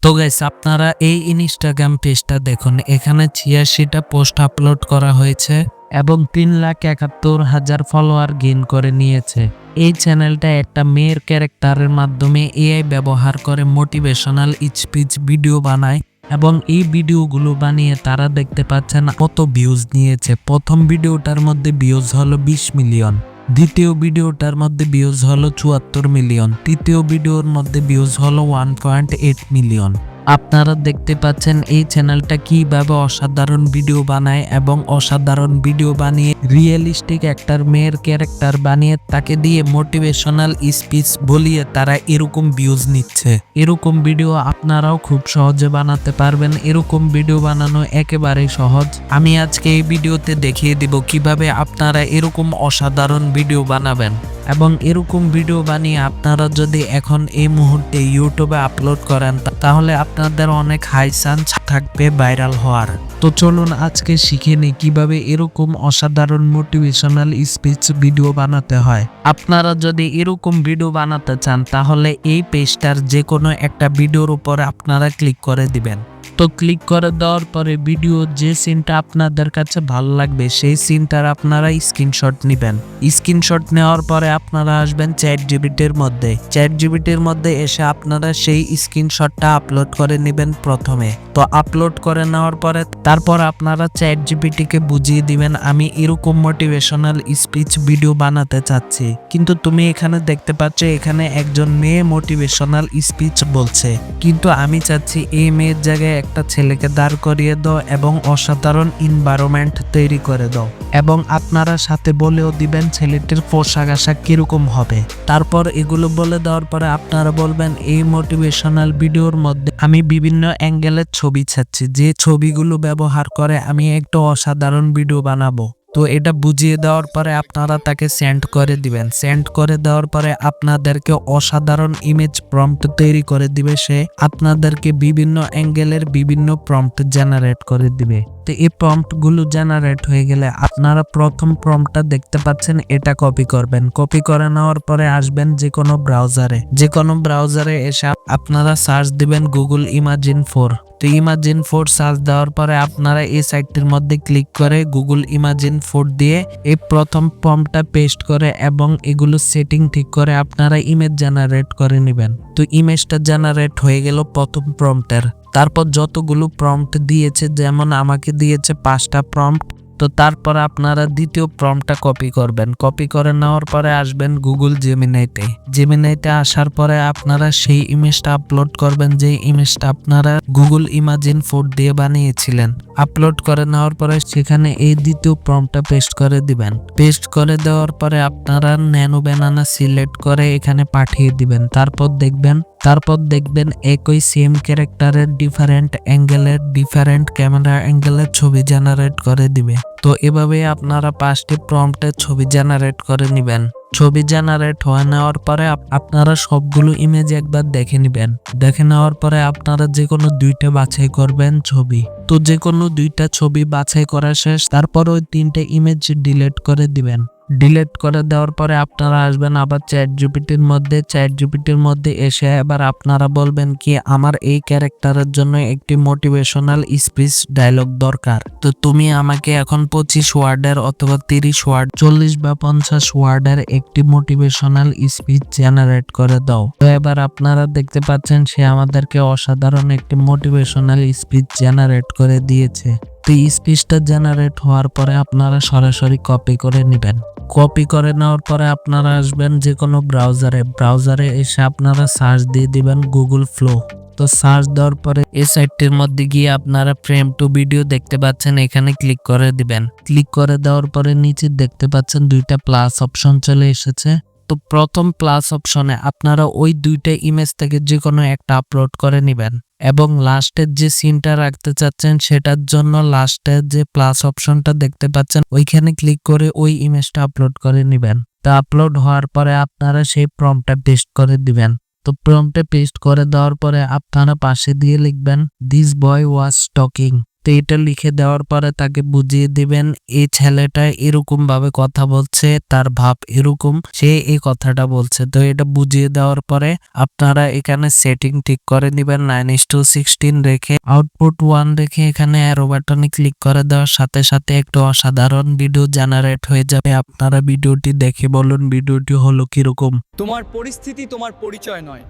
তো গাইস আপনারা এই ইনস্টাগ্রাম পেজটা দেখুন, এখানে ৮৬টা পোস্ট আপলোড করা হয়েছে এবং ৩,৭১,০০০ ফলোয়ার গেইন করে নিয়েছে। এই চ্যানেলটা একটা মেয়ের ক্যারেক্টারের মাধ্যমে এআই ব্যবহার করে মোটিভেশনাল স্পিচ ভিডিও বানায় এবং এই ভিডিওগুলো বানিয়ে তারা দেখতে পাচ্ছেন কত ভিউজ নিয়েছে। প্রথম ভিডিওটার মধ্যে ভিউজ হলো ২০ মিলিয়ন, দ্বিতীয় ভিডিওটার মধ্যে ভিউজ হলো ৭৪ মিলিয়ন, তৃতীয় ভিডিওর মধ্যে ভিউজ হলো 1.8 মিলিয়ন। আপনারা দেখতে পাচ্ছেন এই চ্যানেলটা কিভাবে অসাধারণ ভিডিও বানায় এবং অসাধারণ ভিডিও বানিয়ে রিয়েলিস্টিক একটা মেয়ের ক্যারেক্টার বানিয়ে তাকে দিয়ে মোটিভেশনাল স্পিচ বলিয়ে তারা এরকম ভিউজ নিচ্ছে। এরকম ভিডিও আপনারাও খুব সহজে বানাতে পারবেন। এরকম ভিডিও বানানো একেবারেই সহজ। আমি আজকে এই ভিডিওতে দেখিয়ে দিব কিভাবে আপনারা এরকম অসাধারণ ভিডিও বানাবেন এবং এরকম ভিডিও বানিয়ে আপনারা যদি এখন এই মুহূর্তে ইউটিউবে আপলোড করেন তাহলে আপনাদের অনেক হাই চান্স থাকবে ভাইরাল হওয়ার। তো চলুন আজকে শিখে নিই কিভাবে এরকম অসাধারণ মোটিভেশনাল স্পিচ ভিডিও বানাতে হয়। আপনারা যদি এরকম ভিডিও বানাতে চান তাহলে এই পেজটার যে কোনো একটা ভিডিওর উপরে আপনারা ক্লিক করে দিবেন। তো ক্লিক করে দেওয়ার পরে ভিডিও যে সিনটা আপনাদের কাছে ভালো লাগবে সেই সিনটার আপনারা স্ক্রিনশট নেবেন। স্ক্রিনশট নেওয়ার পরে আপনারা আসবেন চ্যাটজিপিটির মধ্যে। চ্যাটজিপিটির মধ্যে এসে আপনারা সেই স্ক্রিনশটটা আপলোড করে নেবেন প্রথমে। তো আপলোড করে নেওয়ার পরে তারপর আপনারা চ্যাটজিপিটিকে বুঝিয়ে দিবেন আমি এরকম মোটিভেশনাল স্পিচ ভিডিও বানাতে চাচ্ছি, কিন্তু তুমি এখানে দেখতে পাচ্ছ এখানে একজন মেয়ে মোটিভেশনাল স্পিচ বলছে, কিন্তু আমি চাচ্ছি এই মেয়ের জায়গায় একটা ছেলেকে দাঁড় করিয়ে দাও এবং অসাধারণ এনভায়রনমেন্ট তৈরি করে দাও এবং আপনারা সাথে বলেও দিবেন ছেলেটির পোশাক আশাক কিরকম হবে। তারপর এগুলো বলে দেওয়ার পরে আপনারা বলবেন এই মোটিভেশনাল ভিডিওর মধ্যে আমি বিভিন্ন অ্যাঙ্গেলের ছবি চাচ্ছি, যে ছবিগুলো ব্যবহার করে আমি একটা অসাধারণ ভিডিও বানাবো। তো এটা বুঝিয়ে দেওয়ার পরে আপনারা তাকে সেন্ড করে দিবেন। সেন্ড করে দেওয়ার পরে আপনাদেরকে অসাধারণ ইমেজ প্রম্পট তৈরি করে দিবে সে। আপনাদেরকে বিভিন্ন অ্যাঙ্গেলের বিভিন্ন প্রম্পট জেনারেট করে দিবে। তো এই প্রম্পট গুলো জেনারেট হয়ে গেলে আপনারা প্রথম প্রম্পটটা দেখতে পাচ্ছেন, এটা কপি করবেন। কপি করে নেওয়ার পরে আসবেন যে কোনো ব্রাউজারে এসে আপনারা সার্চ দিবেন গুগল ইমাজিন 4। তো ইমাজিন 4 সার্চ দেওয়ার পরে আপনারা এই সাইটটির মধ্যে ক্লিক করে গুগল ইমাজিন 4 দিয়ে এই প্রথম প্রম্পটটা পেস্ট করে এবং এগুলো সেটিং ঠিক করে আপনারা ইমেজ জেনারেট করে নেবেন। তো ইমেজটা জেনারেট হয়ে গেল প্রথম প্রম্পটের। তারপর যতগুলো প্রম্পট দিয়েছে, যেমন আমাকে দিয়েছে 5টা প্রম্পট, তো তারপর আপনারা দ্বিতীয় প্রম্পটটা কপি করবেন। কপি করে নেওয়ার পরে আসবেন গুগল জেমিনাইতে আসার পরে আপনারা সেই ইমেজটা আপলোড করবেন, যে ইমেজটা আপনারা গুগল ইমাজিন 4 দিয়ে বানিয়েছিলেন। আপলোড করে নেওয়ার পরে সেখানে এই দ্বিতীয় প্রম্পটটা পেস্ট করে দিবেন। পেস্ট করে দেওয়ার পরে আপনারা ন্যানো ব্যানানা সিলেক্ট করে এখানে পাঠিয়ে দিবেন। তারপর দেখবেন একই সেম ক্যারেক্টারের ডিফারেন্ট অ্যাঙ্গেলের ডিফারেন্ট ক্যামেরা অ্যাঙ্গেলের ছবি জেনারেট করে দিবে। তো এভাবে আপনারা 5টি প্রম্পটের ছবি জেনারেট করে নেবেন। ছবি জেনারেট হয়ে নেওয়ার পরে আপনারা সবগুলো ইমেজ একবার দেখে নেবেন। দেখে নেওয়ার পরে আপনারা যে কোনো 2টা বাছাই করবেন ছবি। তো যে কোনো 2টা ছবি বাছাই করা শেষ, তারপর ওই 3টে ইমেজ ডিলিট করে দিবেন। ডিলিট করে দেওয়ার পরে আপনারা আসবেন আবার চ্যাটজিপিটির মধ্যে এসে এবার আপনারা বলবেন কি আমার এই ক্যারেক্টারের জন্য একটি মোটিভেশনাল স্পিচ ডায়লগ দরকার। তো তুমি আমাকে এখন 25 ওয়ার্ডের অথবা 30 ওয়ার্ড 40 বা 50 ওয়ার্ডের একটি মোটিভেশনাল স্পিচ জেনারেট করে দাও। তো এবার আপনারা দেখতে পাচ্ছেন সে আমাদেরকে অসাধারণ একটি মোটিভেশনাল স্পিচ জেনারেট করে দিয়েছে। তো এই স্পিচটা জেনারেট হওয়ার পরে আপনারা সরাসরি কপি করে নেবেন। কপি করে নেওয়ার পরে আপনারা আসবেন যে কোনো ব্রাউজারে এসে আপনারা সার্চ দিয়ে দিবেন গুগল ফ্লো। তো সার্চ দেওয়ার পরে এই সাইটটির মধ্যে গিয়ে আপনারা ফ্রেম টু ভিডিও দেখতে পাচ্ছেন, এখানে ক্লিক করে দিবেন। ক্লিক করে দেওয়ার পরে নিচে দেখতে পাচ্ছেন 2টা প্লাস অপশন চলে এসেছে। তো প্রথম প্লাস অপশনে আপনারা ওই 2টা ইমেজ থেকে যে কোনো একটা আপলোড করে নেবেন এবং লাস্টের যে সিনটা রাখতে চাচ্ছেন সেটার জন্য লাস্টের যে প্লাস অপশনটা দেখতে পাচ্ছেন ওইখানে ক্লিক করে ওই ইমেজটা আপলোড করে নেবেন। তো আপলোড হওয়ার পরে আপনারা সেই প্রম্পটটা পেস্ট করে দিবেন। তো প্রম্পটে পেস্ট করে দেওয়ার পরে আপনারা পাশে দিয়ে লিখবেন দিস বয় ওয়াজ টকিং। তো এটা লিখে দেওয়ার পরে তাকে বুঝিয়ে দিবেন এই ছেলেটা এরকম ভাবে কথা বলছে, তার ভাব এরকম, সে এই কথাটা বলছে। তো এটা বুঝিয়ে দেওয়ার পরে আপনারা এখানে সেটিং ঠিক করে দিবেন 9:16 রেখে, আউটপুট 1 রেখে এখানে অ্যারো বাটনে ক্লিক করে দেওয়ার সাথে সাথে একটা অসাধারণ ভিডিও জেনারেট হয়ে যাবে। আপনারা ভিডিওটি দেখে বলুন ভিডিওটি হলো কিরকম। তোমার পরিস্থিতি তোমার পরিচয় নয়।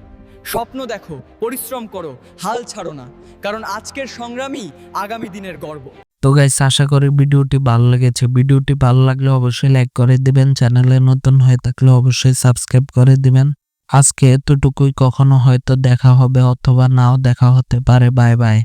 স্বপ্ন দেখো, পরিশ্রম করো, হাল ছাড়ো না, কারণ আজকের সংগ্রামই আগামী দিনের গর্ব। তো গাইস, আশা করি ভিডিওটি ভালো লেগেছে। ভিডিওটি ভালো লাগলে অবশ্যই লাইক করে দিবেন, চ্যানেলে নতুন হয়ে থাকলে অবশ্যই সাবস্ক্রাইব করে দিবেন। আজকে এতটুকুই, কখনো হয়তো দেখা হবে অথবা নাও দেখা হতে পারে। Bye bye.